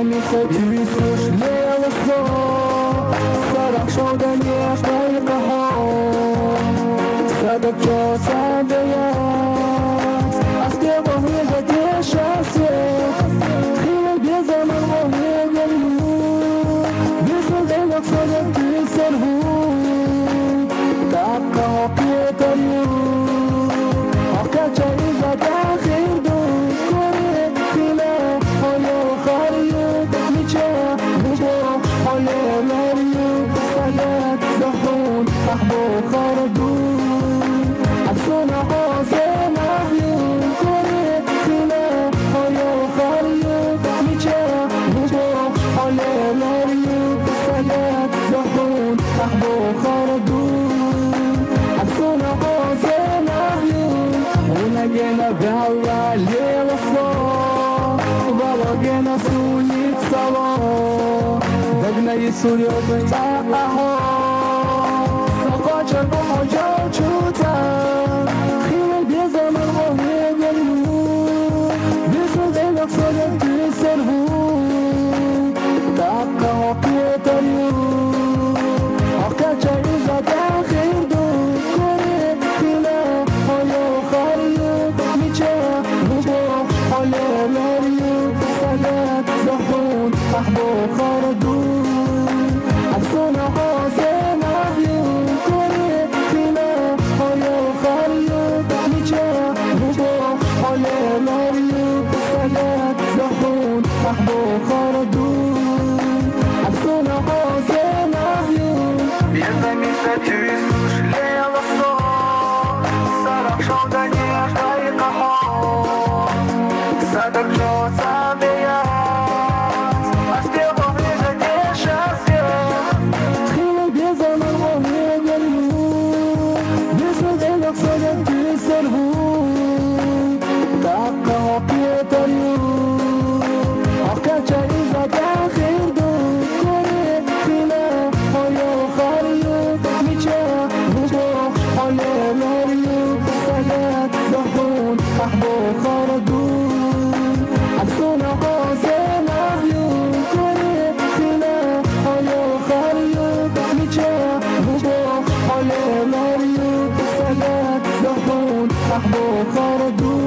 میشه توی سوش لیلسا سرخ شدن یک دقیقه ها صدق جا سندیت از که باهی هدیه شخصیت خیلی بی زمان باهی گلیون بیشتر دیلک صدق توی سر بود دقیقه ها پیتریون آقا چایی زده خیلی دود کنه خیلی های خریت میچه بودو های مریت صدق زخون احبو خردون افسون حاضر محیون کنه خیلی های خریت میچه بودو های مریت صدق زخون احبو خردون افسون حاضر محیون ونجينا بهوا الليل الصبح وبلقينا سوية صلاة دقنا يسوع يوزعها سقاط الموجة وشوتا خيل بيزمن وهي جنون بيزمن ليلك صدق تسرهون دقة وقيت اليوم حقا جايزة داخل دون كوري خيلة هيا خريط ميچه بودو حال مريض صدق زخون احبو خردون افسون حاضر محیون کاری خیلی های خرید میچه بودو حال مريض صدق زخون احبو خردون افسون حاضر محیون بیرده میشه توی سوش لیلسا سرخ شدن یک دقیقه ها صدق جا سندیت از که باهی هدیه شخصیت خیلی بی زمان باهی گلیون بیشتر دیلک صدق توی سر بود دقیقه ها پیتریون آقا چایی زده خیلی دود کنه خیلی های خرید میچه بودو حال مریض صدق زخون احبو خردون افسون حاضر محیون کنه خیلی های خرید میچه بودو حال مریض صدق زخون احبو خردون